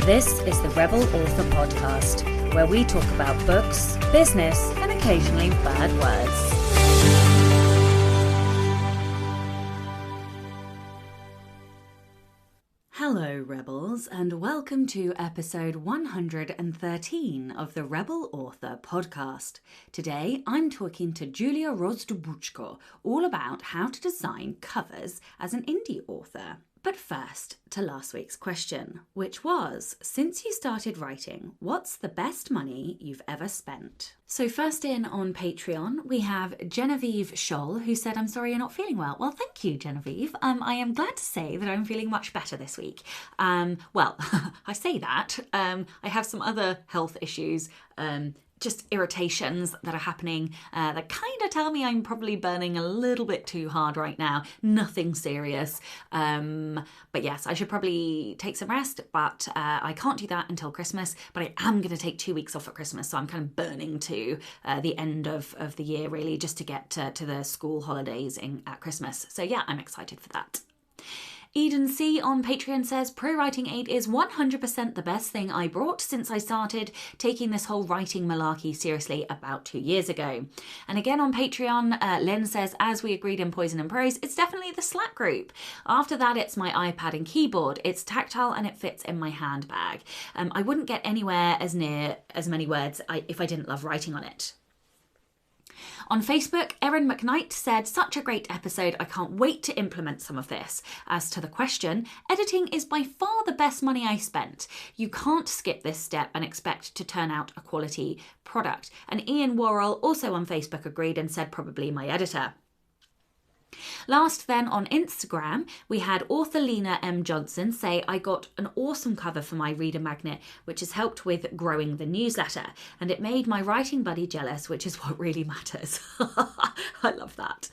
This is the Rebel Author Podcast, where we talk about books, business, and occasionally bad words. Hello, Rebels, and welcome to episode 113 of the Rebel Author Podcast. Today, I'm talking to Julia Rozdobudko all about how to design covers as an indie author. But first, to last week's question, which was, since you started writing, what's the best money you've ever spent? So first in on Patreon, we have Genevieve Scholl, who said, I'm sorry you're not feeling well. Well, thank you, Genevieve. I am glad to say that I'm feeling much better this week. Well, I say that. I have some other health issues, just irritations that are happening that kind of tell me I'm probably burning a little bit too hard right now. Nothing serious. But yes, I should probably take some rest, but I can't do that until Christmas. But I am going to take 2 weeks off at Christmas, so I'm kind of burning to the end of the year, really, just to get to the school holidays at Christmas. So yeah, I'm excited for that. Eden C on Patreon says, Pro Writing Aid is 100% the best thing I brought since I started taking this whole writing malarkey seriously about 2 years ago. And again on Patreon, Len says, as we agreed in Poison and Prose, it's definitely the Slack group. After that, it's my iPad and keyboard. It's tactile and it fits in my handbag. I wouldn't get anywhere as near as many words if I didn't love writing on it. On Facebook, Erin McKnight said, such a great episode, I can't wait to implement some of this. As to the question, editing is by far the best money I spent. You can't skip this step and expect to turn out a quality product. And Ian Worrell, also on Facebook, agreed and said probably my editor. Last then on Instagram, we had author Lena M. Johnson say, I got an awesome cover for my reader magnet, which has helped with growing the newsletter. And it made my writing buddy jealous, which is what really matters. I love that.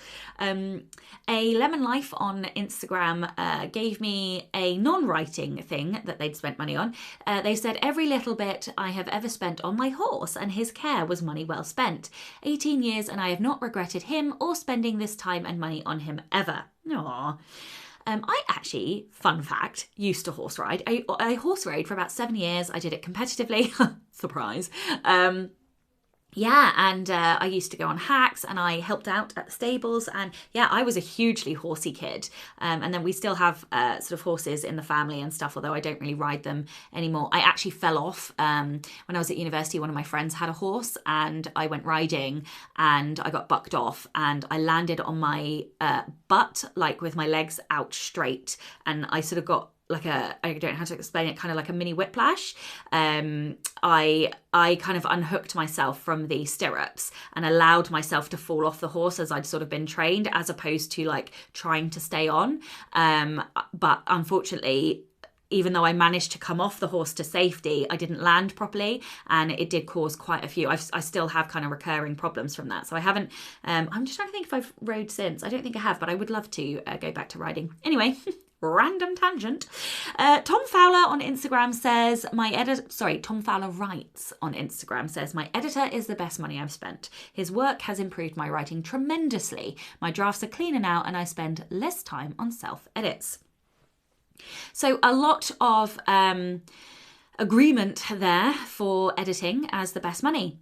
A Lemon Life on Instagram gave me a non-writing thing that they'd spent money on. They said, every little bit I have ever spent on my horse and his care was money well spent. 18 years and I have not regretted him or spending this time and money on him ever. Aww. I actually, fun fact, used to horse ride. I horse rode for about 7 years. I did it competitively. Surprise. Yeah, and I used to go on hacks and I helped out at the stables. And yeah, I was a hugely horsey kid. And then we still have sort of horses in the family and stuff, although I don't really ride them anymore. I actually fell off when I was at university. One of my friends had a horse and I went riding and I got bucked off and I landed on my butt, like with my legs out straight. And I sort of got like I don't know how to explain it, kind of like a mini whiplash. I kind of unhooked myself from the stirrups and allowed myself to fall off the horse as I'd sort of been trained, as opposed to like trying to stay on. But unfortunately, even though I managed to come off the horse to safety, I didn't land properly and it did cause quite a few. I still have kind of recurring problems from that. So I haven't, I'm just trying to think if I've rode since. I don't think I have, but I would love to go back to riding. Anyway, random tangent. Tom Fowler on Instagram says, Tom Fowler writes on Instagram says, my editor is the best money I've spent. His work has improved my writing tremendously. My drafts are cleaner now and I spend less time on self-edits. So a lot of agreement there for editing as the best money.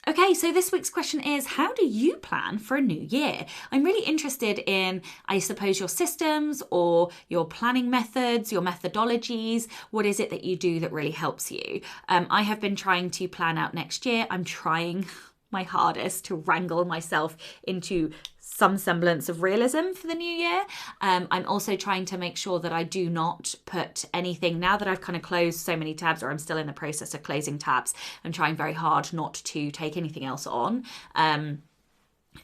Okay, so this week's question is, how do you plan for a new year? I'm really interested in, I suppose, your systems or your planning methods, your methodologies. What is it that you do that really helps you? I have been trying to plan out next year. I'm trying my hardest to wrangle myself into some semblance of realism for the new year. I'm also trying to make sure that I do not put anything, now that I've kind of closed so many tabs, or I'm still in the process of closing tabs, I'm trying very hard not to take anything else on. I'm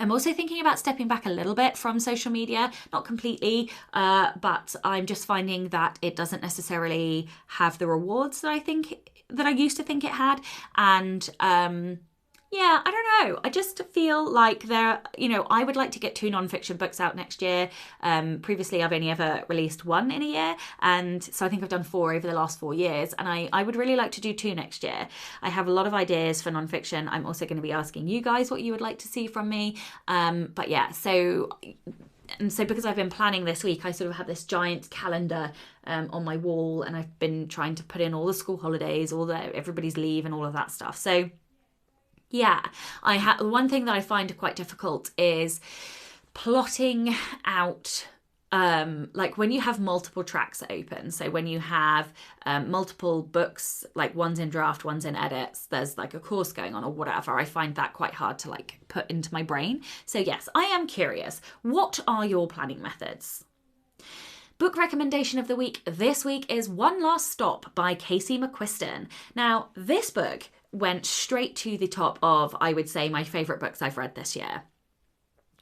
also thinking about stepping back a little bit from social media, not completely, but I'm just finding that it doesn't necessarily have the rewards that I used to think it had. And yeah, I don't know. I just feel like I would like to get 2 non-fiction books out next year. Previously, I've only ever released 1 in a year. And so I think I've done 4 over the last 4 years. And I would really like to do 2 next year. I have a lot of ideas for non-fiction. I'm also going to be asking you guys what you would like to see from me. But yeah, so And so because I've been planning this week, I sort of have this giant calendar on my wall, and I've been trying to put in all the school holidays, everybody's leave and all of that stuff. So yeah, one thing that I find quite difficult is plotting out like when you have multiple tracks open, so when you have multiple books, like one's in draft, one's in edits, there's like a course going on or whatever, I find that quite hard to like put into my brain. So yes, I am curious, what are your planning methods? Book recommendation of the week this week is One Last Stop by Casey McQuiston. Now, this book went straight to the top of, I would say, my favourite books I've read this year.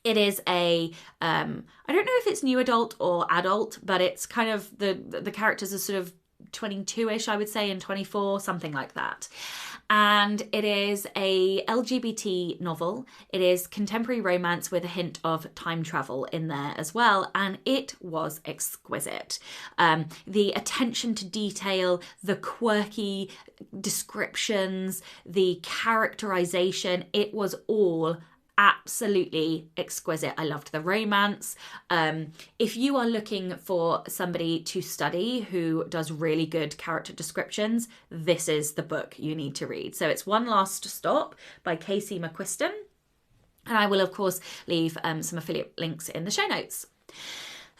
It is I don't know if it's new adult or adult, but it's kind of, the characters are sort of 22-ish, I would say, and 24, something like that. And it is a LGBT novel. It is contemporary romance with a hint of time travel in there as well. And it was exquisite. The attention to detail, the quirky descriptions, the characterization, it was all absolutely exquisite. I loved the romance. If you are looking for somebody to study who does really good character descriptions, this is the book you need to read. So it's One Last Stop by Casey McQuiston. And I will, of course, leave some affiliate links in the show notes.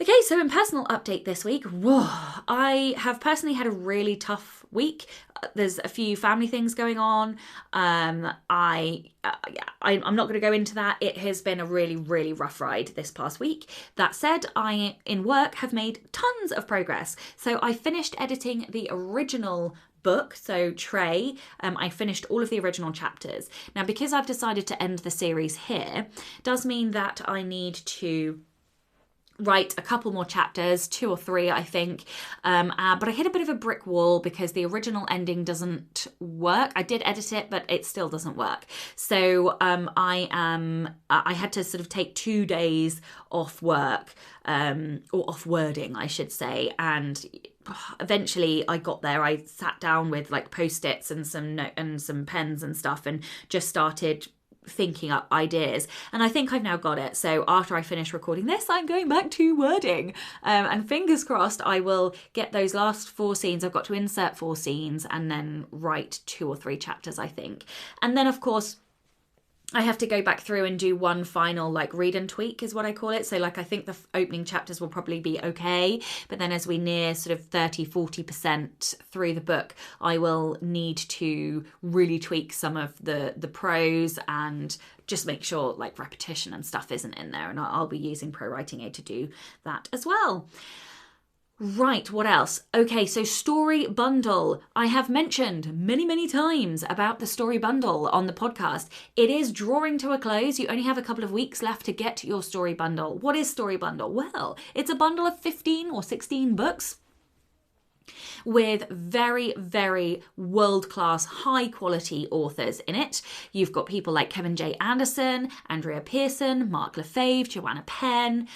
Okay, so in personal update this week, I have personally had a really tough week. There's a few family things going on. I'm not going to go into that. It has been a really, really rough ride this past week. That said, I, in work, have made tons of progress. So I finished editing the original book, so Trey. I finished all of the original chapters. Now, because I've decided to end the series here, does mean that I need to write a couple more chapters, 2 or 3, I think. But I hit a bit of a brick wall because the original ending doesn't work. I did edit it, but it still doesn't work. So I had to sort of take 2 days off work, or off wording, I should say. And eventually I got there. I sat down with like Post-its and some pens and stuff and just started thinking up ideas, and I think I've now got it. So after I finish recording this, I'm going back to wording, and fingers crossed I will get those last 4 scenes. I've got to insert 4 scenes and then write 2 or 3 chapters, I think. And then of course I have to go back through and do one final like read and tweak is what I call it. So like I think the opening chapters will probably be okay, but then as we near sort of 30-40% through the book, I will need to really tweak some of the prose and just make sure like repetition and stuff isn't in there, and I'll be using Pro Writing Aid to do that as well. Right, what else? Okay, so Story Bundle. I have mentioned many, many times about the Story Bundle on the podcast. It is drawing to a close. You only have a couple of weeks left to get your Story Bundle. What is Story Bundle? Well, it's a bundle of 15 or 16 books with very, very world-class, high-quality authors in it. You've got people like Kevin J. Anderson, Andrea Pearson, Mark Lefebvre, Joanna Penn,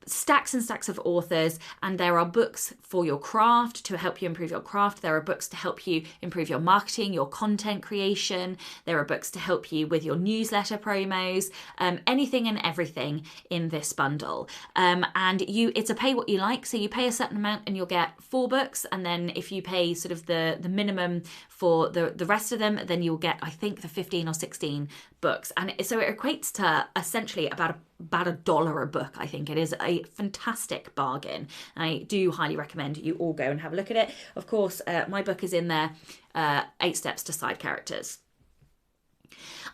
stacks and stacks of authors, and there are books for your craft to help you improve your craft. There are books to help you improve your marketing, your content creation. There are books to help you with your newsletter promos, anything and everything in this bundle. And it's a pay what you like, so you pay a certain amount and you'll get 4 books, and then if you pay sort of the minimum for the rest of them, then you'll get, I think, the 15 or 16 books. And so it equates to essentially about $1 a book. I think it is a fantastic bargain. I do highly recommend you all go and have a look at it. Of course, my book is in there, 8 Steps to Side Characters.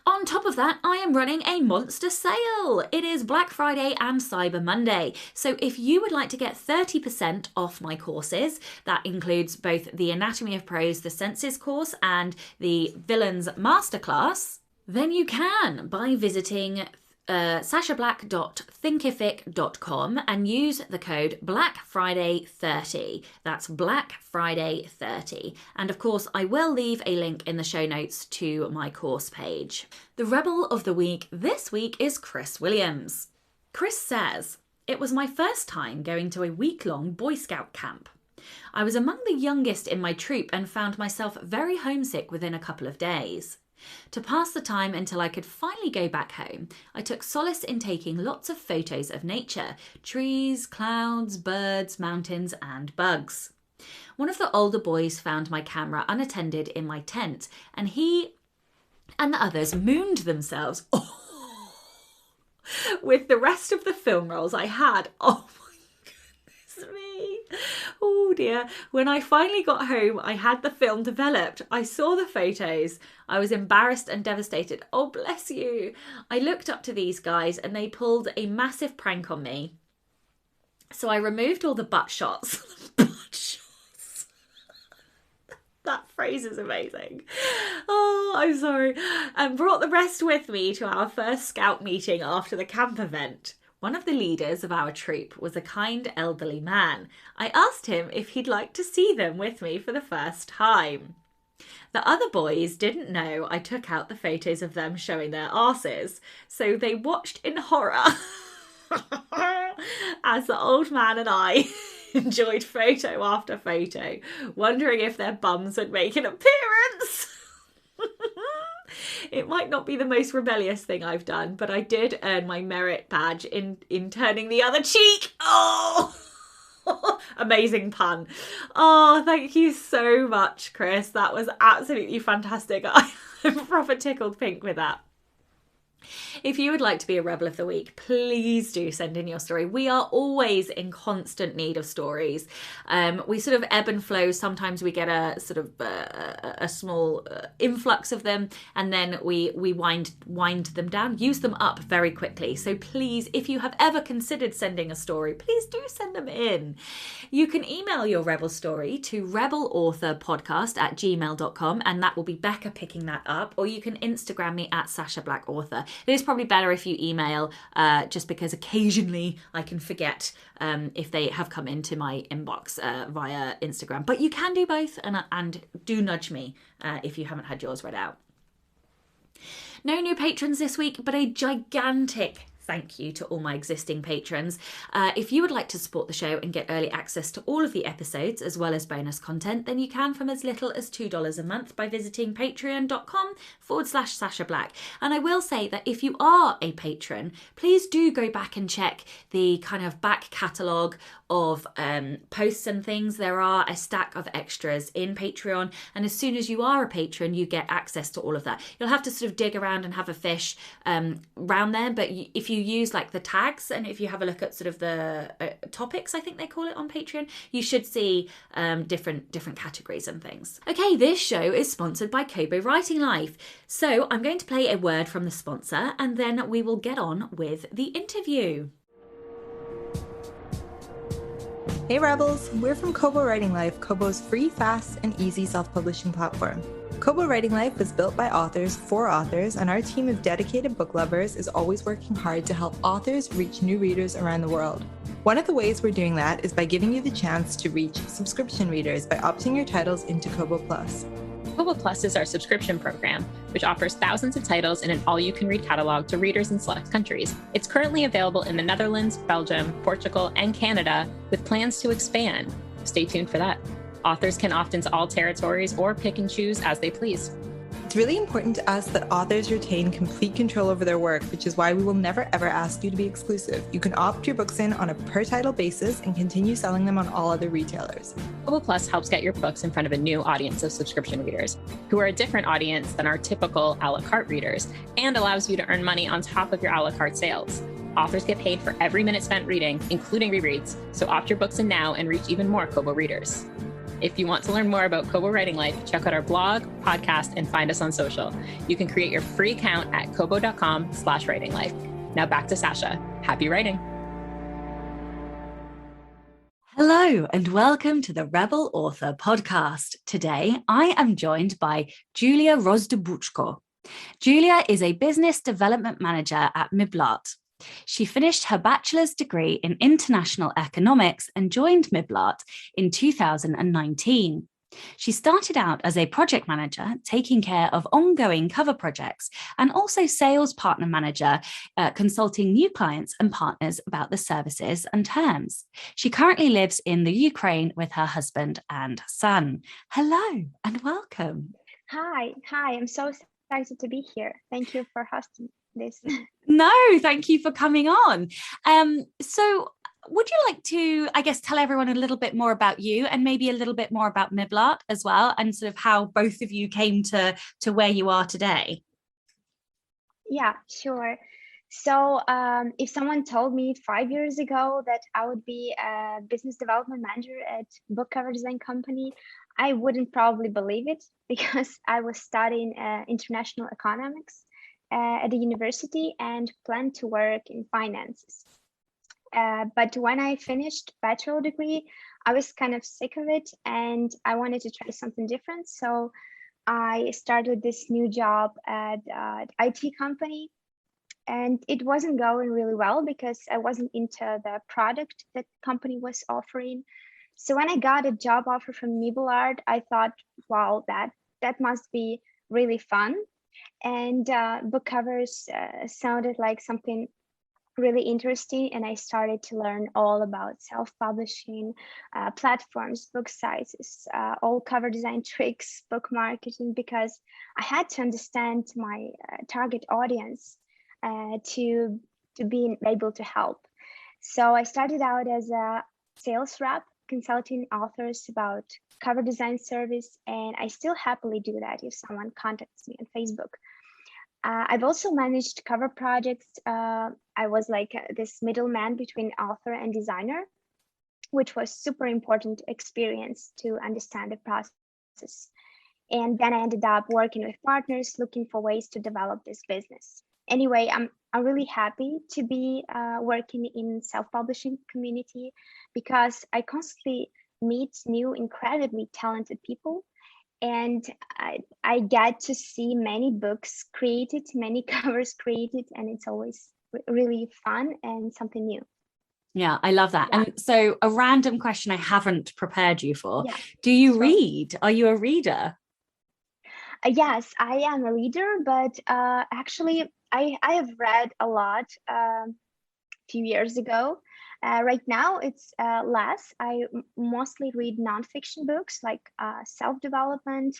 On top of that, I am running a monster sale. It is Black Friday and Cyber Monday. So if you would like to get 30% off my courses, that includes both the Anatomy of Prose, the Senses course, and the Villains Masterclass, then you can by visiting sashablack.thinkific.com and use the code BlackFriday30. That's BlackFriday30. And of course, I will leave a link in the show notes to my course page. The Rebel of the Week this week is Chris Williams. Chris says, "It was my first time going to a week-long Boy Scout camp. I was among the youngest in my troop and found myself very homesick within a couple of days. To pass the time until I could finally go back home, I took solace in taking lots of photos of nature, trees, clouds, birds, mountains, and bugs. One of the older boys found my camera unattended in my tent, and he and the others mooned themselves with the rest of the film rolls I had. Oh my goodness me. Oh dear. When I finally got home, I had the film developed. I saw the photos. I was embarrassed and devastated. Oh, bless you. I looked up to these guys and they pulled a massive prank on me. So I removed all the butt shots. That phrase is amazing. Oh, I'm sorry. And brought the rest with me to our first scout meeting after the camp event. One of the leaders of our troop was a kind elderly man. I asked him if he'd like to see them with me for the first time. The other boys didn't know I took out the photos of them showing their arses, so they watched in horror as the old man and I enjoyed photo after photo, wondering if their bums would make an appearance. It might not be the most rebellious thing I've done, but I did earn my merit badge in turning the other cheek. Oh, amazing pun. Oh, thank you so much, Chris. That was absolutely fantastic. I'm proper tickled pink with that. If you would like to be a Rebel of the Week, please do send in your story. We are always in constant need of stories. We sort of ebb and flow. Sometimes we get a sort of a small influx of them, and then we wind them down, use them up very quickly. So please, if you have ever considered sending a story, please do send them in. You can email your Rebel story to rebelauthorpodcast@gmail.com, and that will be Becca picking that up, or you can Instagram me at Sasha Black Author. It is probably better if you email, just because occasionally I can forget if they have come into my inbox via Instagram. But you can do both, and do nudge me if you haven't had yours read out. No new patrons this week, but a gigantic thank you to all my existing patrons. If you would like to support the show and get early access to all of the episodes as well as bonus content, then you can from as little as $2 a month by visiting patreon.com/Sasha Black. And I will say that if you are a patron, please do go back and check the kind of back catalogue of posts and things. There are a stack of extras in Patreon, and as soon as you are a patron, you get access to all of that. You'll have to sort of dig around and have a fish around there, but if you use like the tags, and if you have a look at sort of the topics, I think they call it on Patreon, you should see different categories and things. Okay, this show is sponsored by Kobo Writing Life. So I'm going to play a word from the sponsor, and then we will get on with the interview. Hey Rebels, we're from Kobo Writing Life, Kobo's free, fast, and easy self-publishing platform. Kobo Writing Life was built by authors for authors, and our team of dedicated book lovers is always working hard to help authors reach new readers around the world. One of the ways we're doing that is by giving you the chance to reach subscription readers by opting your titles into Kobo Plus. Kobo Plus is our subscription program, which offers thousands of titles in an all-you-can-read catalog to readers in select countries. It's currently available in the Netherlands, Belgium, Portugal, and Canada, with plans to expand. Stay tuned for that. Authors can opt into all territories or pick and choose as they please. It's really important to us that authors retain complete control over their work, which is why we will never ever ask you to be exclusive. You can opt your books in on a per title basis and continue selling them on all other retailers. Kobo Plus helps get your books in front of a new audience of subscription readers, who are a different audience than our typical a la carte readers, and allows you to earn money on top of your a la carte sales. Authors get paid for every minute spent reading, including rereads, so opt your books in now and reach even more Kobo readers. If you want to learn more about Kobo Writing Life, check out our blog, podcast, and find us on social. You can create your free account at kobo.com/writinglife. Now back to Sasha. Happy writing. Hello and welcome to the Rebel Author podcast. Today, I am joined by Julia Rozdobudko. Julia is a business development manager at MidBlood. She finished her bachelor's degree in international economics and joined MidBlood in 2019. She started out as a project manager, taking care of ongoing cover projects, and also sales partner manager, consulting new clients and partners about the services and terms. She currently lives in the Ukraine with her husband and son. Hello and welcome. Hi. I'm so excited to be here. Thank you for hosting this. No, thank you for coming on. So would you like to, I guess, tell everyone a little bit more about you and maybe a little bit more about MidBlood as well, and sort of how both of you came to where you are today? Yeah, sure. So if someone told me 5 years ago that I would be a business development manager at book cover design company, I wouldn't probably believe it, because I was studying international economics at the university and planned to work in finances. But when I finished bachelor degree, I was kind of sick of it and I wanted to try something different. So I started this new job at an IT company, and it wasn't going really well because I wasn't into the product that the company was offering. So when I got a job offer from MiblArt, I thought, wow, that must be really fun. And book covers sounded like something really interesting, and I started to learn all about self-publishing, platforms, book sizes, all cover design tricks, book marketing, because I had to understand my target audience to be able to help. So I started out as a sales rep, consulting authors about cover design service, and I still happily do that if someone contacts me on Facebook. I've also managed cover projects. I was like this middleman between author and designer, which was super important experience to understand the process. And then I ended up working with partners, looking for ways to develop this business. Anyway, I'm really happy to be working in self-publishing community, because I constantly meet new, incredibly talented people. And I get to see many books created, many covers created, and it's always really fun and something new. Yeah, I love that. Yeah. And so a random question I haven't prepared you for. Yeah, Do you sure. read? Are you a reader? Yes, I am a reader, but actually I have read a lot a few years ago. Right now it's less. I mostly read nonfiction books like self-development,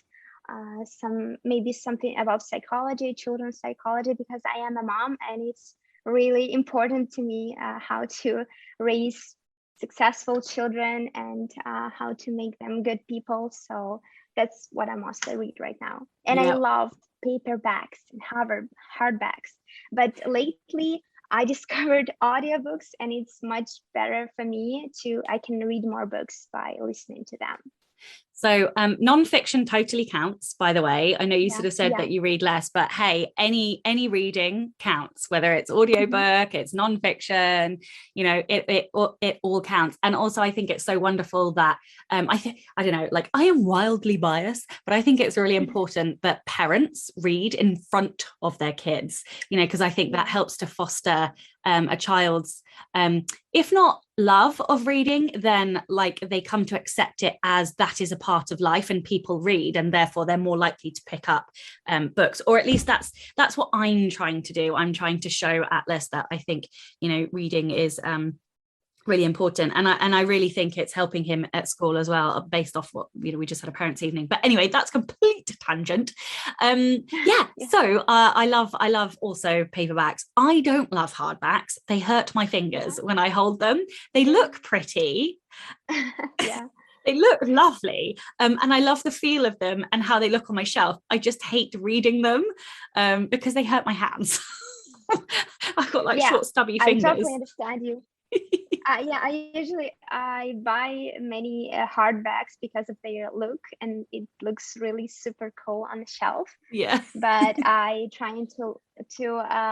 maybe something about psychology, children's psychology, because I am a mom and it's really important to me how to raise successful children and how to make them good people. So that's what I mostly read right now. And I love paperbacks and hardbacks. But lately I discovered audiobooks, and it's much better for me I can read more books by listening to them. So nonfiction totally counts, by the way. I know you sort of said that you read less, but hey, any reading counts, whether it's audiobook, it's nonfiction, you know, it all counts. And also I think it's so wonderful that I don't know, like I am wildly biased, but I think it's really important that parents read in front of their kids, you know, because I think that helps to foster a child's if not love of reading, then like they come to accept it as that is a part of life and people read, and therefore they're more likely to pick up books, or at least that's what I'm trying to do. I'm trying to show Atlas that I think, you know, reading is really important, and I really think it's helping him at school as well, based off what, you know, we just had a parents' evening. But anyway, that's complete tangent. So I love also paperbacks. I don't love hardbacks. They hurt my fingers when I hold them. They look pretty. They look lovely, and I love the feel of them and how they look on my shelf. I just hate reading them because they hurt my hands. I've got like short stubby fingers. I totally understand you. I buy many hardbacks because of their look, and it looks really super cool on the shelf. But I trying to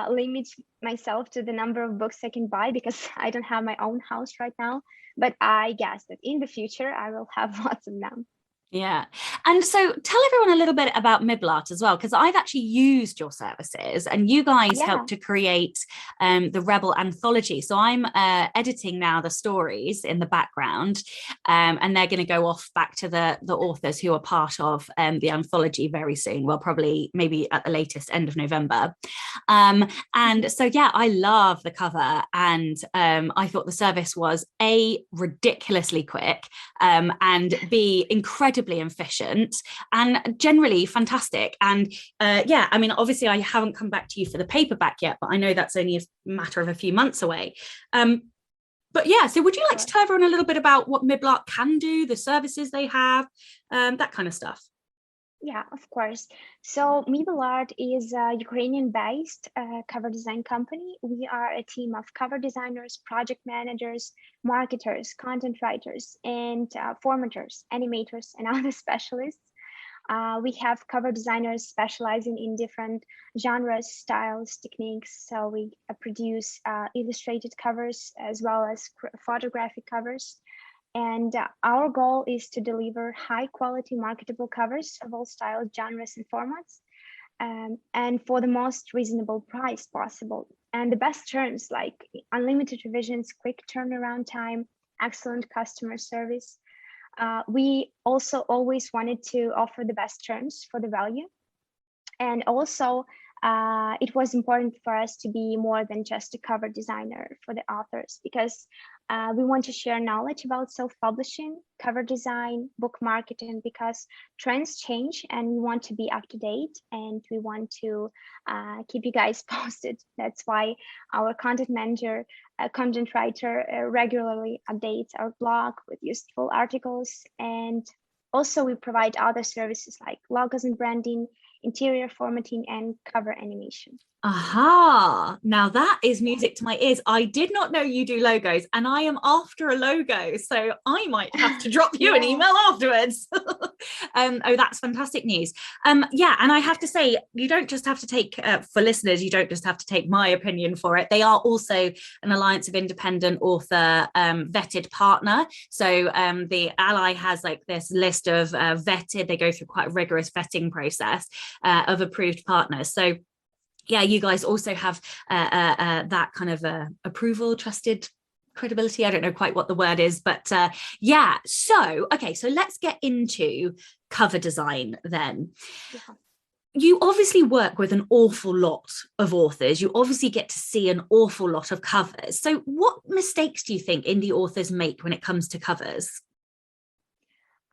limit myself to the number of books I can buy, because I don't have my own house right now. But I guess that in the future I will have lots of them. Yeah. And so tell everyone a little bit about MiblArt as well, because I've actually used your services and you guys helped to create the Rebel anthology. So I'm editing now the stories in the background, and they're going to go off back to the authors who are part of the anthology very soon. Well, probably maybe at the latest end of November. And so, yeah, I love the cover, and I thought the service was A, ridiculously quick, and B, incredibly incredibly efficient and generally fantastic. And yeah, I mean, obviously I haven't come back to you for the paperback yet, but I know that's only a matter of a few months away. But yeah, so would you like to tell everyone a little bit about what MiblArt can do, the services they have, that kind of stuff? Yeah, of course. So MiblArt is a Ukrainian-based cover design company. We are a team of cover designers, project managers, marketers, content writers, and formatters, animators, and other specialists. We have cover designers specializing in different genres, styles, techniques. So we produce illustrated covers as well as photographic covers. And our goal is to deliver high quality marketable covers of all styles, genres, and formats, and for the most reasonable price possible. And the best terms like unlimited revisions, quick turnaround time, excellent customer service. We also always wanted to offer the best terms for the value. And also, it was important for us to be more than just a cover designer for the authors, because we want to share knowledge about self-publishing, cover design, book marketing, because trends change and we want to be up to date and we want to keep you guys posted. That's why our content manager, content writer regularly updates our blog with useful articles. And also we provide other services like logos and branding, interior formatting, and cover animation. Aha, now that is music to my ears. I did not know you do logos, and I am after a logo, so I might have to drop you an email afterwards. Oh, that's fantastic news. Yeah, and I have to say, you don't just have to take, for listeners, you don't just have to take my opinion for it. They are also an Alliance of Independent Author vetted partner. So the Ally has like this list of vetted, they go through quite a rigorous vetting process of approved partners. So yeah, you guys also have that kind of approval, trusted credibility. I don't know quite what the word is, but yeah. So, okay, so let's get into cover design then. Yeah. You obviously work with an awful lot of authors. You obviously get to see an awful lot of covers. So what mistakes do you think indie authors make when it comes to covers?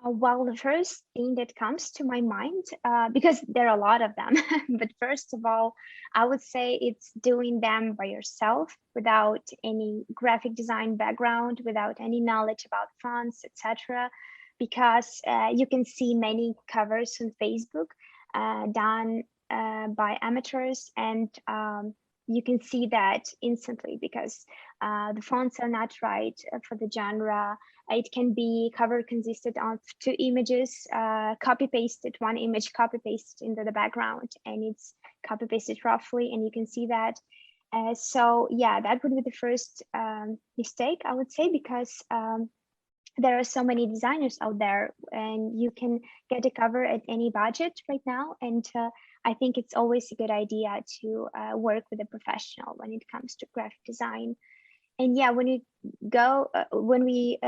Well, the first thing that comes to my mind, because there are a lot of them, but first of all, I would say it's doing them by yourself without any graphic design background, without any knowledge about fonts, etc. Because you can see many covers on Facebook done by amateurs, and you can see that instantly because the fonts are not right for the genre. It can be cover consisted of 2 images, copy pasted, 1 image copy pasted into the background, and it's copy pasted roughly, and you can see that. So yeah, that would be the first mistake, I would say, because there are so many designers out there, and you can get a cover at any budget right now. And I think it's always a good idea to work with a professional when it comes to graphic design. And yeah, when we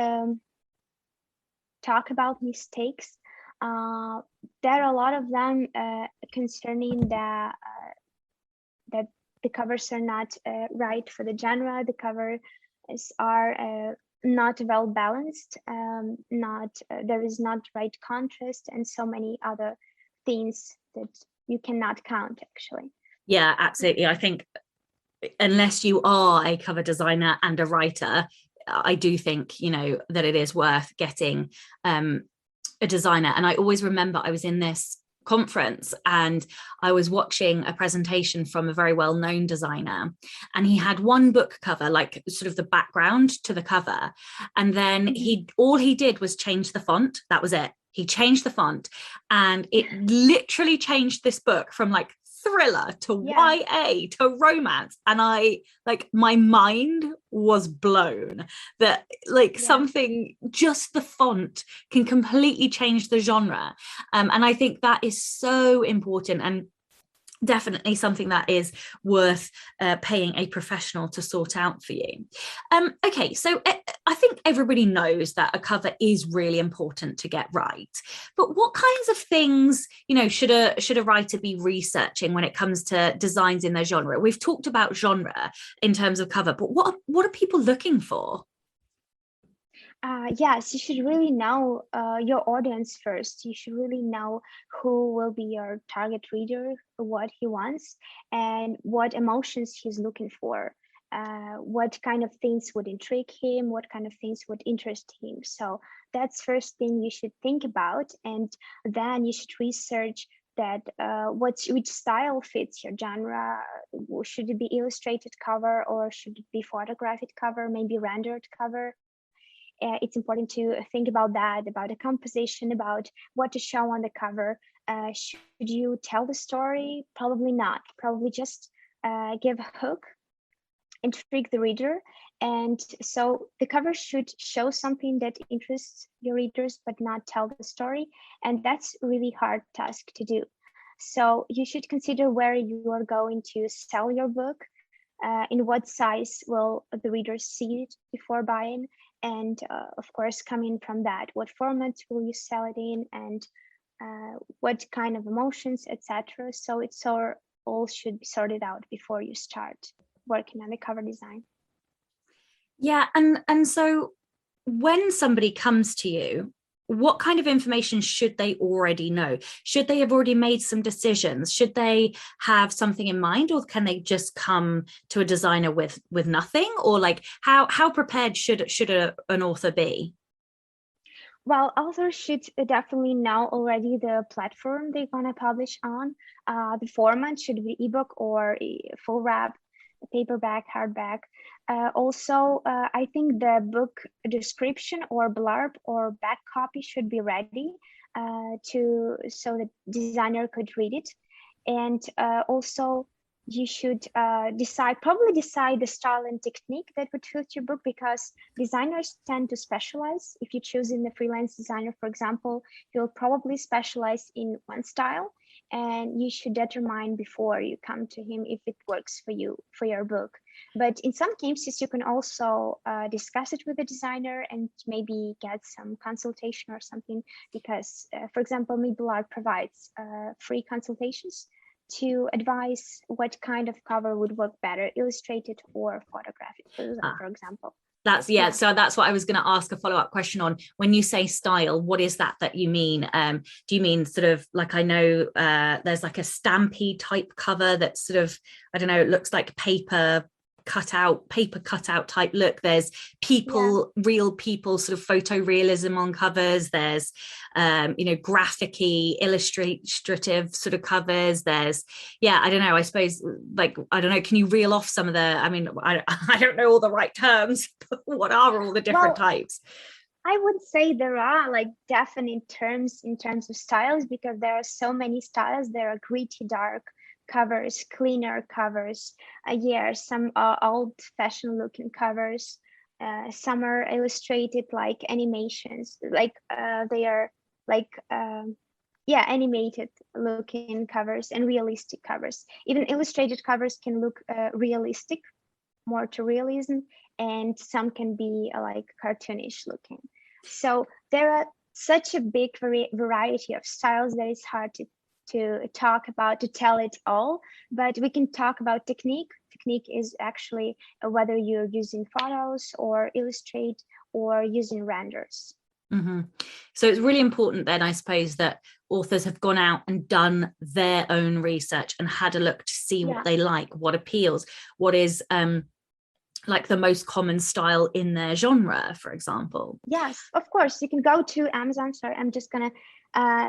talk about mistakes, there are a lot of them concerning that the covers are not right for the genre. The covers are not well balanced, there is not right contrast, and so many other things that you cannot count actually. Yeah, absolutely. I think unless you are a cover designer and a writer, I do think, you know, that it is worth getting a designer. And I always remember I was in this conference and I was watching a presentation from a very well-known designer, and he had one book cover, like sort of the background to the cover, and then all he did was change the font. That was it. He changed the font, and it literally changed this book from like thriller to YA to romance, and I like, my mind was blown that like something, just the font can completely change the genre, and I think that is so important, and definitely something that is worth paying a professional to sort out for you. Okay, so I think everybody knows that a cover is really important to get right, but what kinds of things, you know, should a writer be researching when it comes to designs in their genre? We've talked about genre in terms of cover, but what are people looking for? Yes, you should really know your audience first. You should really know who will be your target reader, what he wants, and what emotions he's looking for. What kind of things would intrigue him, what kind of things would interest him. So that's first thing you should think about, and then you should research that which style fits your genre. Should it be illustrated cover or should it be photographic cover, maybe rendered cover? It's important to think about that, about the composition, about what to show on the cover. Should you tell the story? Probably not. Probably just give a hook, intrigue the reader. And so the cover should show something that interests your readers, but not tell the story. And that's a really hard task to do. So you should consider where you are going to sell your book. In what size will the readers see it before buying? And of course, coming from that, what format will you sell it in, and what kind of emotions, etc. So it's all should be sorted out before you start working on the cover design. Yeah, and so when somebody comes to you, what kind of information should they already know? Should they have already made some decisions? Should they have something in mind, or can they just come to a designer with nothing? Or like how prepared should an author be? Well, authors should definitely know already the platform they're gonna publish on. The format should be ebook or a full wrap, paperback, hardback. Also, I think the book description or blurb or back copy should be ready so the designer could read it. And also, you should probably decide the style and technique that would fit your book, because designers tend to specialize. If you choose in the freelance designer, for example, you'll probably specialize in one style, and you should determine before you come to him if it works for you, for your book. But in some cases, you can also discuss it with the designer and maybe get some consultation or something, because, for example, MidBlood provides free consultations to advise what kind of cover would work better, illustrated or photographic, for example. So that's what I was going to ask a follow-up question on. When you say style, what is that you mean? Do you mean sort of like, I know there's like a stampy type cover that's sort of, I don't know, it looks like paper cutout type look. There's real people, sort of photorealism on covers. There's graphic-y, illustrative sort of covers. There's I don't know, I suppose, like, I don't know, can you reel off some of the, I mean, I don't know all the right terms, but what are all the different types? I would say there are like definite terms in terms of styles, because there are so many styles. There are gritty, dark covers, cleaner covers, some old-fashioned looking covers, some are illustrated like animations, like they are like animated looking covers, and realistic covers. Even illustrated covers can look realistic, more to realism, and some can be like cartoonish looking. So there are such a big variety of styles that it's hard to talk about, to tell it all, but we can talk about technique. Technique is actually whether you're using photos or illustrate or using renders. Mm-hmm. So it's really important then, I suppose, that authors have gone out and done their own research and had a look to see what they like, what appeals, what is like the most common style in their genre, for example. Yes, of course. You can go to Amazon. Sorry, I'm just gonna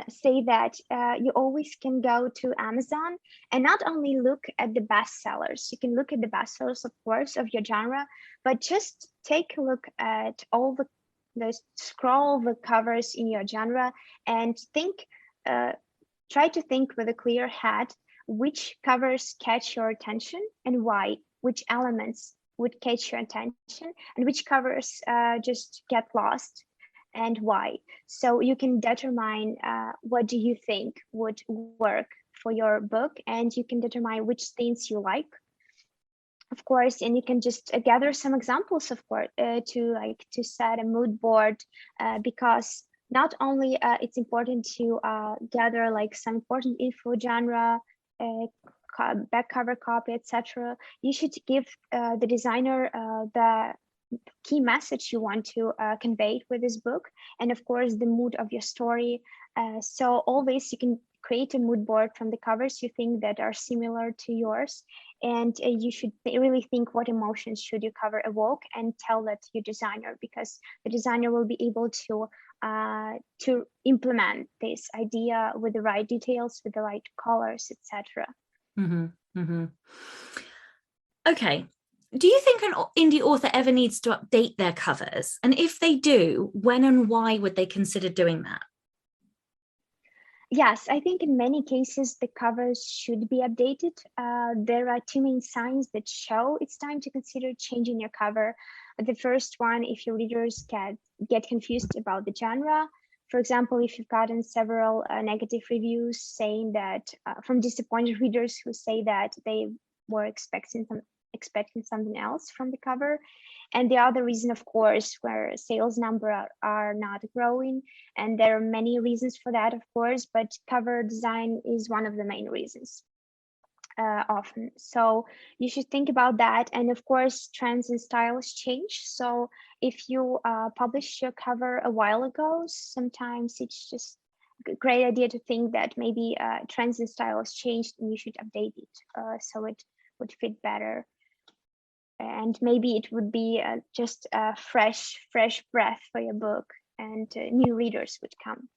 say that you always can go to Amazon and not only look at the bestsellers. You can look at the bestsellers, of course, of your genre, but just take a look at all the scroll the covers in your genre and think. Try to think with a clear head which covers catch your attention and why. Which elements would catch your attention, and which covers just get lost, and why. So you can determine what do you think would work for your book, and you can determine which things you like, of course, and you can just gather some examples, of course, to set a mood board, because not only it's important to gather like some important info, genre, back cover copy, etc. You should give the designer the key message you want to convey with this book, and of course the mood of your story. So always you can create a mood board from the covers you think that are similar to yours, and you should really think what emotions should your cover evoke, and tell that to your designer, because the designer will be able to implement this idea with the right details, with the right colors, etc. Mm-hmm. Mm-hmm. Okay. Do you think an indie author ever needs to update their covers? And if they do, when and why would they consider doing that? Yes, I think in many cases the covers should be updated. There are two main signs that show it's time to consider changing your cover. The first one, if your readers get confused about the genre. For example, if you've gotten several negative reviews saying that from disappointed readers who say that they were expecting something else from the cover. And the other reason, of course, where sales numbers are not growing. And there are many reasons for that, of course, but cover design is one of the main reasons often. So you should think about that. And of course, trends and styles change. So if you published your cover a while ago, sometimes it's just a great idea to think that maybe trends and styles changed and you should update it so it would fit better. And maybe it would be just a fresh breath for your book, and new readers would come.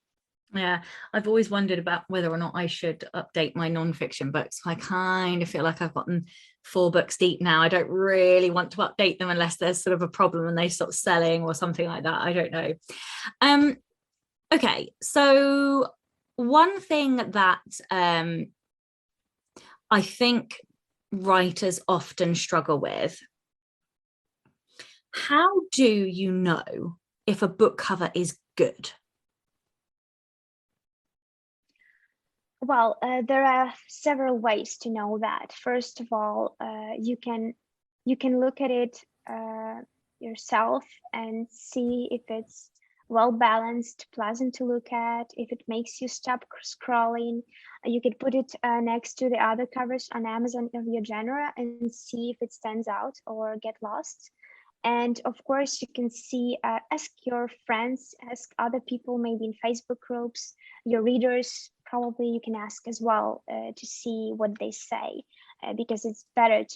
Yeah, I've always wondered about whether or not I should update my non-fiction books. I kind of feel like I've gotten 4 books deep now. I don't really want to update them unless there's sort of a problem and they stop selling or something like that. I don't know. Okay, so one thing that I think writers often struggle with: how do you know if a book cover is good? Well, there are several ways to know that. First of all, you can look at it yourself and see if it's well balanced, pleasant to look at, if it makes you stop scrolling. You could put it next to the other covers on Amazon of your genre and see if it stands out or get lost. And of course, you can see, ask your friends, ask other people, maybe in Facebook groups, your readers, probably you can ask as well to see what they say, because it's better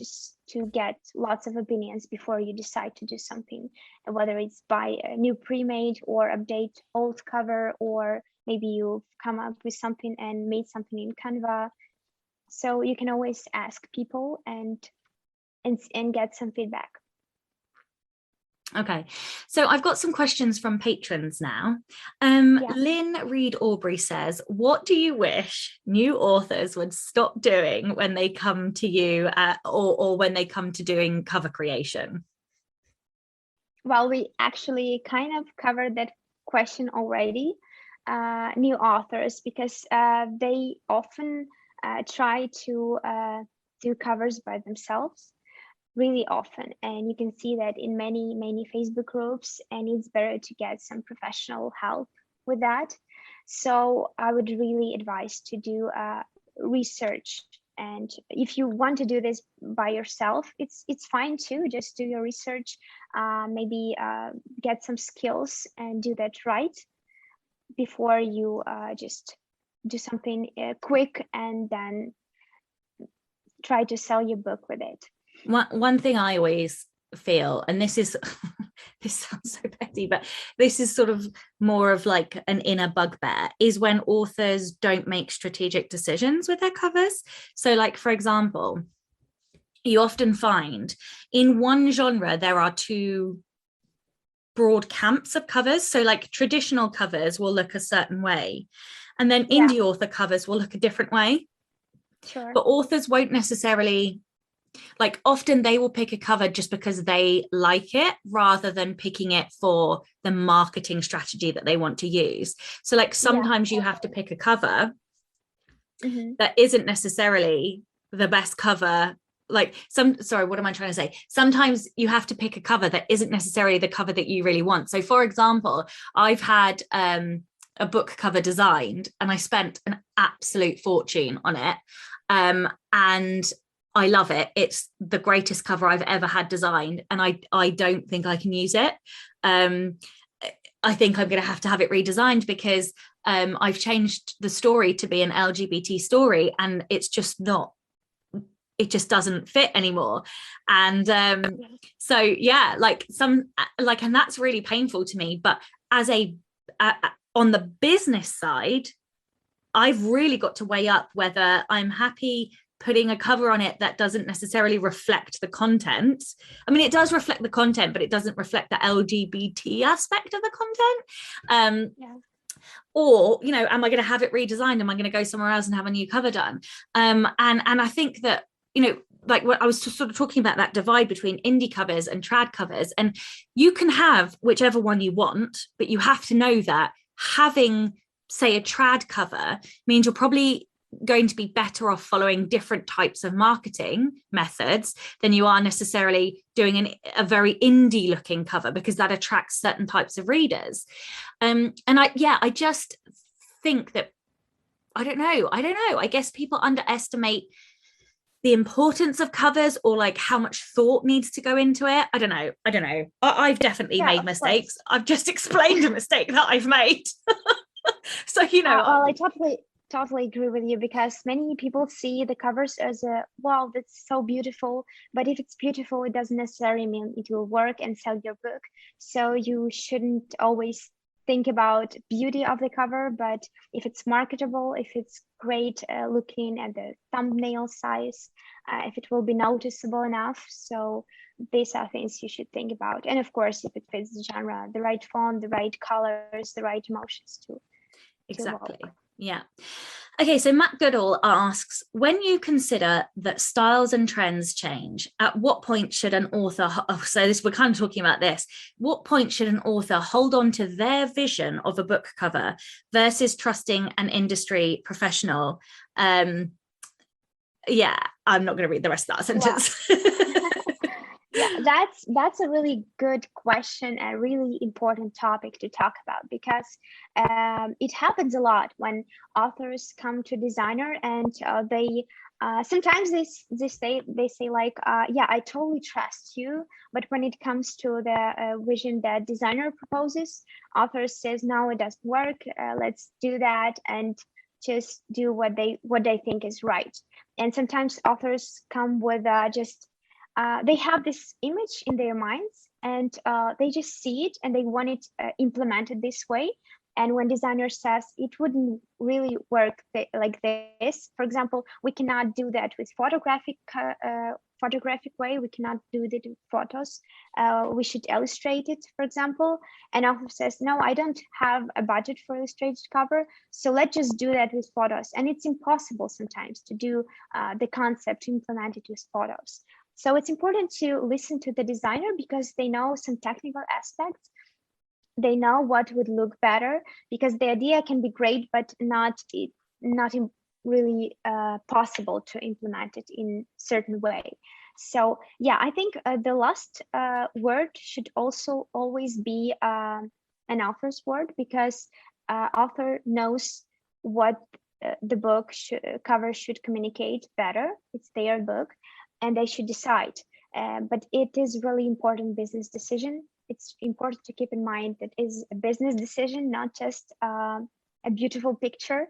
to get lots of opinions before you decide to do something, whether it's buy a new pre-made or update old cover, or maybe you've come up with something and made something in Canva. So you can always ask people and get some feedback. Okay, so I've got some questions from patrons now. Yeah. Lynn Reed Aubrey says, what do you wish new authors would stop doing when they come to you or when they come to doing cover creation? Well, we actually kind of covered that question already. New authors, because they often try to do covers by themselves really often, and you can see that in many Facebook groups, and it's better to get some professional help with that. So I would really advise to do research, and if you want to do this by yourself, it's fine too. Just do your research, maybe get some skills and do that right before you just do something quick and then try to sell your book with it. One thing I always feel, and this is this sounds so petty, but this is sort of more of like an inner bugbear, is when authors don't make strategic decisions with their covers. So like, for example, you often find in one genre there are 2 broad camps of covers. So like traditional covers will look a certain way, and then indie author covers will look a different way. Sure. But authors won't necessarily, like, often they will pick a cover just because they like it rather than picking it for the marketing strategy that they want to use. So like sometimes you have to pick a cover that isn't necessarily the best cover. Like what am I trying to say? Sometimes you have to pick a cover that isn't necessarily the cover that you really want. So for example, I've had a book cover designed and I spent an absolute fortune on it. And I love it. It's the greatest cover I've ever had designed, and I don't think I can use it. I think I'm going to have it redesigned because I've changed the story to be an LGBT story, and it's just not. It just doesn't fit anymore. And so yeah, and that's really painful to me. But as on the business side, I've really got to weigh up whether I'm happy putting a cover on it that doesn't necessarily reflect the content. I mean, it does reflect the content, but it doesn't reflect the LGBT aspect of the content. Or, am I going to have it redesigned? Am I going to go somewhere else and have a new cover done? And I think that, like what I was sort of talking about, that divide between indie covers and trad covers, and you can have whichever one you want, but you have to know that having, say, a trad cover means you're probably going to be better off following different types of marketing methods than you are necessarily doing a very indie looking cover, because that attracts certain types of readers. And I just think that I don't know. I guess people underestimate the importance of covers, or like how much thought needs to go into it. I don't know. I've definitely made mistakes. I've just explained a mistake that I've made. So, well, I totally agree with you, because many people see the covers as wow, that's so beautiful. But if it's beautiful, it doesn't necessarily mean it will work and sell your book. So you shouldn't always think about beauty of the cover, but if it's marketable, if it's great looking at the thumbnail size, if it will be noticeable enough. So these are things you should think about. And of course, if it fits the genre, the right font, the right colors, the right emotions too. Exactly. Yeah. Okay, so Matt Goodall asks, when you consider that styles and trends change, at what point should an author, we're kind of talking about this, what point should an author hold on to their vision of a book cover versus trusting an industry professional? I'm not going to read the rest of that sentence. Yeah, that's a really good question, a really important topic to talk about, because it happens a lot when authors come to designer and they sometimes they say like, I totally trust you, but when it comes to the vision that designer proposes, author says no, it doesn't work. Let's do that and just do what they think is right. And sometimes authors come with they have this image in their minds, and they just see it and they want it implemented this way. And when designer says it wouldn't really work like this, for example, we cannot do that with photographic way. We cannot do that with photos. We should illustrate it, for example. And author says, no, I don't have a budget for illustrated cover, so let's just do that with photos. And it's impossible sometimes to do the concept, to implement it with photos. So it's important to listen to the designer, because they know some technical aspects. They know what would look better, because the idea can be great, but not really possible to implement it in certain way. So yeah, I think the last word should also always be an author's word, because author knows what the book cover should communicate better. It's their book, and they should decide. But it is really important business decision. It's important to keep in mind that is a business decision, not just a beautiful picture.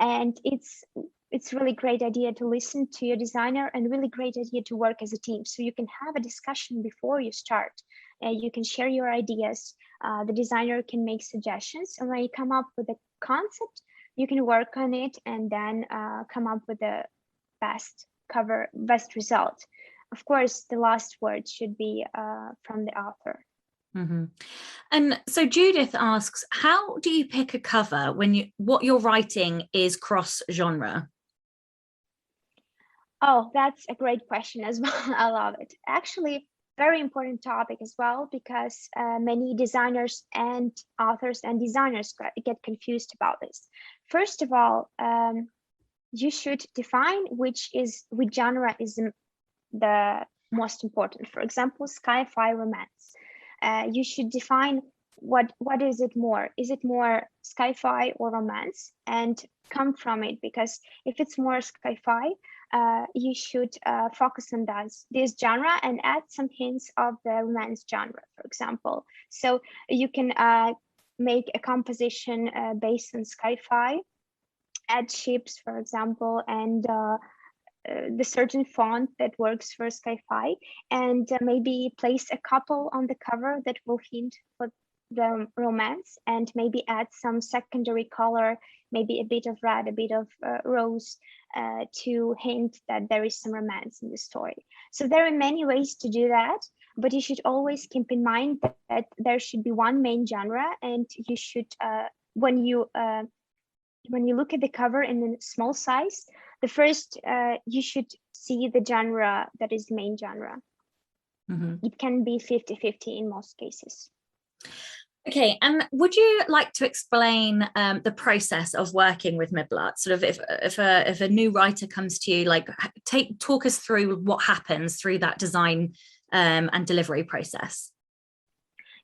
And it's really great idea to listen to your designer, and really great idea to work as a team. So you can have a discussion before you start. You can share your ideas. The designer can make suggestions, and when you come up with a concept, you can work on it and then come up with the best result. Of course, the last word should be from the author. Mm-hmm. And so Judith asks, how do you pick a cover when what you're writing is cross-genre? Oh, that's a great question as well. I love it. Actually, very important topic as well, because many designers and authors and designers get confused about this. First of all, you should define which genre is the most important. For example, sci-fi romance. You should define what is it more? Is it more sci-fi or romance? And come from it, because if it's more sci-fi, you should focus on this genre and add some hints of the romance genre, for example. So you can make a composition based on sci-fi, add ships, for example, and the certain font that works for sci-fi, and maybe place a couple on the cover that will hint for the romance, and maybe add some secondary color, maybe a bit of red, a bit of rose, to hint that there is some romance in the story. So there are many ways to do that, but you should always keep in mind that there should be one main genre, and you should, when you look at the cover in a small size, the first, you should see the genre that is the main genre. Mm-hmm. It can be 50-50 in most cases. Okay, and would you like to explain the process of working with MidBlood? Sort of if a new writer comes to you, like talk us through what happens through that design and delivery process.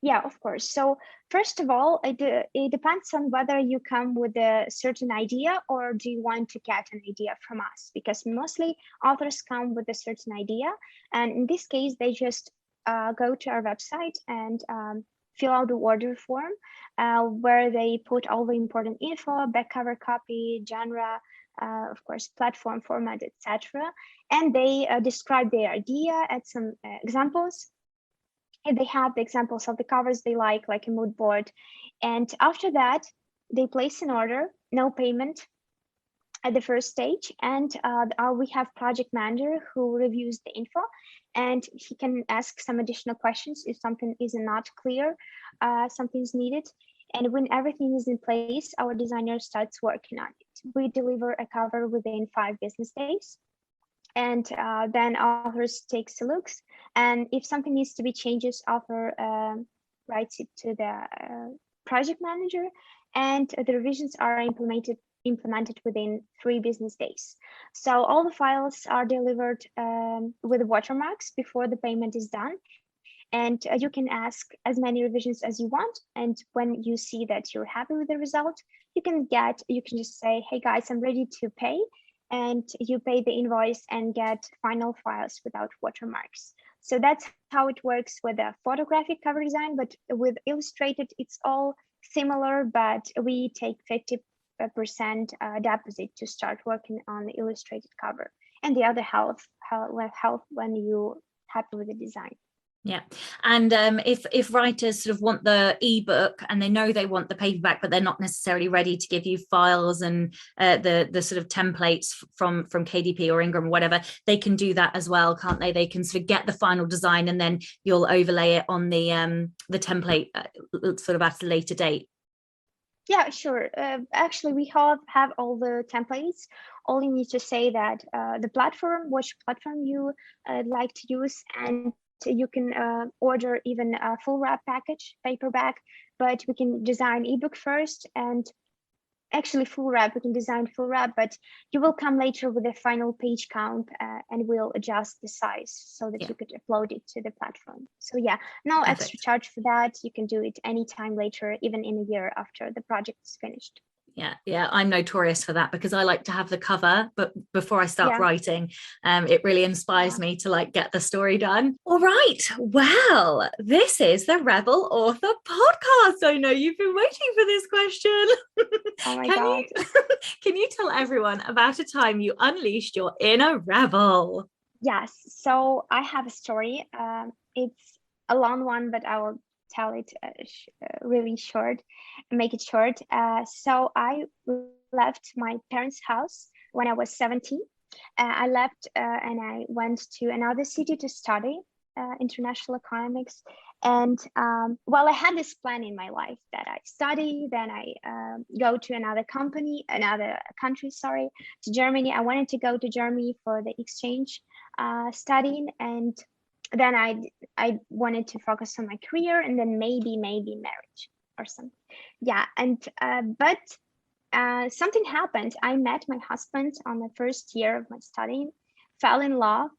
Yeah, of course. So first of all, it depends on whether you come with a certain idea or do you want to get an idea from us, because mostly authors come with a certain idea. And in this case, they just go to our website and fill out the order form where they put all the important info, back cover copy, genre, of course, platform format, etc. And they describe their idea, add some examples. And they have the examples of the covers they like a mood board. And after that, they place an order, no payment at the first stage. And we have project manager who reviews the info, and he can ask some additional questions if something is not clear, something is needed. And when everything is in place, our designer starts working on it. We deliver a cover within 5 business days. And then authors takes a look, and if something needs to be changes, author writes it to the project manager, and the revisions are implemented within 3 business days. So all the files are delivered with watermarks before the payment is done, and you can ask as many revisions as you want. And when you see that you're happy with the result, you can just say, hey guys, I'm ready to pay. And you pay the invoice and get final files without watermarks. So that's how it works with a photographic cover design, but with illustrated, it's all similar, but we take 50% deposit to start working on the illustrated cover, and the other half when you're happy with the design. Yeah, and if writers sort of want the ebook and they know they want the paperback, but they're not necessarily ready to give you files and the sort of templates from KDP or Ingram or whatever, they can do that as well, can't they? They can sort of get the final design and then you'll overlay it on the template sort of at a later date. Yeah, sure. Actually, we have all the templates. All you need to say that the platform, which platform you like to use, and you can order even a full wrap package, paperback, but we can design ebook first, and actually full wrap, we can design full wrap, but you will come later with a final page count and we'll adjust the size so that you could upload it to the platform. So yeah, no Perfect. Extra charge for that. You can do it anytime later, even in a year after the project is finished. Yeah, I'm notorious for that because I like to have the cover, but before I start writing, it really inspires me to like get the story done. All right, well, this is the Rebel Author Podcast. I know you've been waiting for this question. Oh my God. Can you tell everyone about a time you unleashed your inner rebel? Yes, so I have a story. It's a long one, but I will tell it really short, make it short. So I left my parents' house when I was 17. I left and I went to another city to study international economics. And well, I had this plan in my life that I study, then I go to another country, to Germany. I wanted to go to Germany for the exchange studying, and then I wanted to focus on my career, and then maybe marriage or something. Yeah, and but something happened. I met my husband on the first year of my studying, fell in love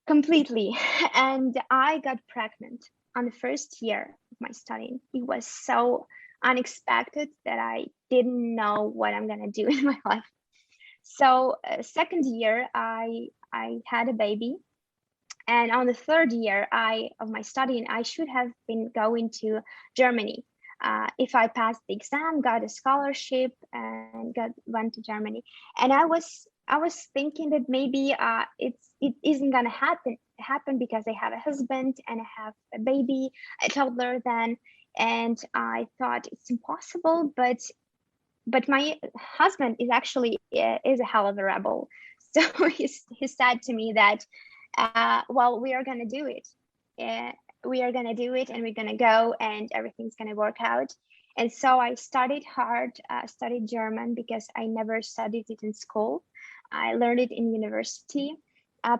completely, and I got pregnant on the first year of my studying. It was so unexpected that I didn't know what I'm going to do in my life. So second year, I had a baby. And on the third year of my studying, I should have been going to Germany. If I passed the exam, got a scholarship, and went to Germany. And I was thinking that maybe it isn't gonna happen because I have a husband and I have a baby, a toddler then, and I thought it's impossible. But my husband is actually is a hell of a rebel. So he said to me that, well, we are gonna do it. We are gonna do it, and we're gonna go, and everything's gonna work out. And so I studied hard, studied German because I never studied it in school. I learned it in university,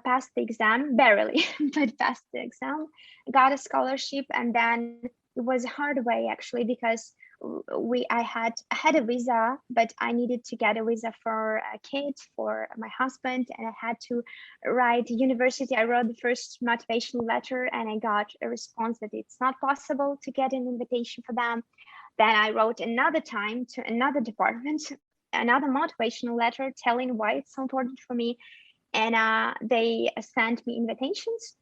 passed the exam, barely, but passed the exam, got a scholarship, and then it was a hard way actually because I had a visa, but I needed to get a visa for a kid, for my husband, and I had to write university. I wrote the first motivational letter and I got a response that it's not possible to get an invitation for them. Then I wrote another time to another department, another motivational letter telling why it's so important for me. And they sent me invitations.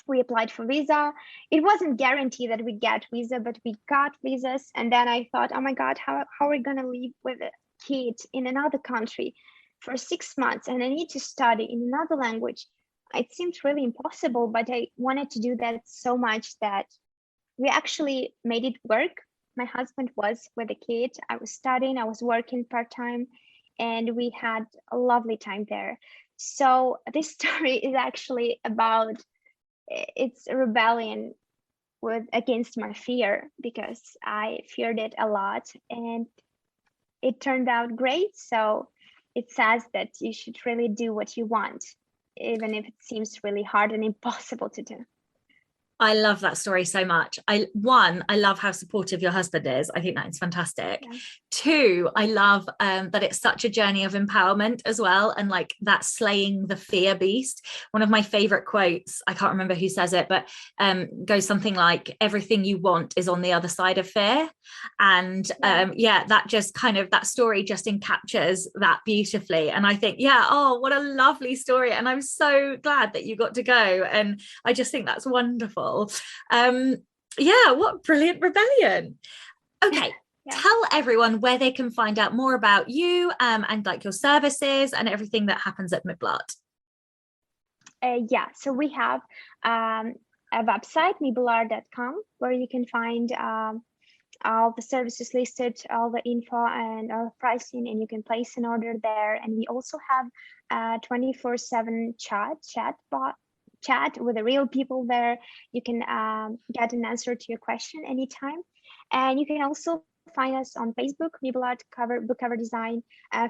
We applied for visa. It wasn't guaranteed that we get visa, but we got visas. And then I thought, oh my God, how are we gonna live with a kid in another country for 6 months? And I need to study in another language. It seemed really impossible, but I wanted to do that so much that we actually made it work. My husband was with the kid. I was studying, I was working part-time, and we had a lovely time there. So this story is actually about it's a rebellion against my fear because I feared it a lot and it turned out great. So it says that you should really do what you want, even if it seems really hard and impossible to do. I love that story so much. I love how supportive your husband is. I think that is fantastic. Yeah. 2, I love that it's such a journey of empowerment as well. And like that slaying the fear beast. One of my favorite quotes, I can't remember who says it, but goes something like, everything you want is on the other side of fear. And that just kind of, that story just encaptures that beautifully. And I think, what a lovely story. And I'm so glad that you got to go. And I just think that's wonderful. What brilliant rebellion. Okay. Tell everyone where they can find out more about you and like your services and everything that happens at MidBlood. So we have a website, MiblArt.com, where you can find all the services listed, all the info and all the pricing, and you can place an order there. And we also have a 24/7 chat with the real people there. You can get an answer to your question anytime. And you can also find us on Facebook, MiblArt book cover design.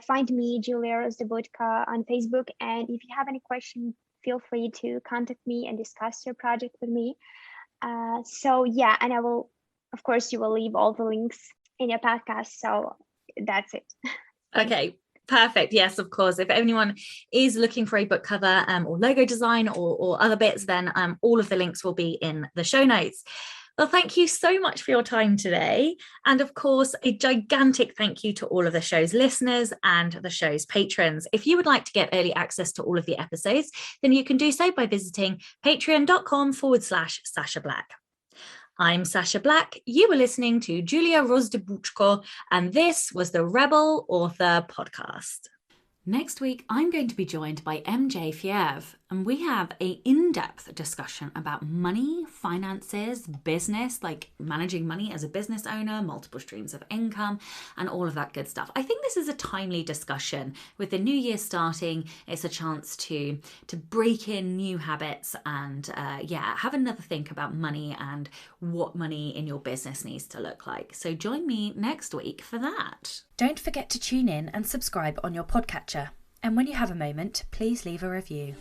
Find me, Julia Rozdobudko, on Facebook. And if you have any question, feel free to contact me and discuss your project with me. And I will, of course, you will leave all the links in your podcast. So that's it. Okay. Perfect. Yes, of course. If anyone is looking for a book cover or logo design or other bits, then all of the links will be in the show notes. Well, thank you so much for your time today. And of course, a gigantic thank you to all of the show's listeners and the show's patrons. If you would like to get early access to all of the episodes, then you can do so by visiting patreon.com/Sasha Black. I'm Sasha Black. You were listening to Julia Rozdobudko, and this was the Rebel Author Podcast. Next week, I'm going to be joined by MJ Fiev, and we have an in-depth discussion about money, finances, business, like managing money as a business owner, multiple streams of income, and all of that good stuff. I think this is a timely discussion. With the new year starting, it's a chance to break in new habits and have another think about money and what money in your business needs to look like. So join me next week for that. Don't forget to tune in and subscribe on your podcatcher. And when you have a moment, please leave a review.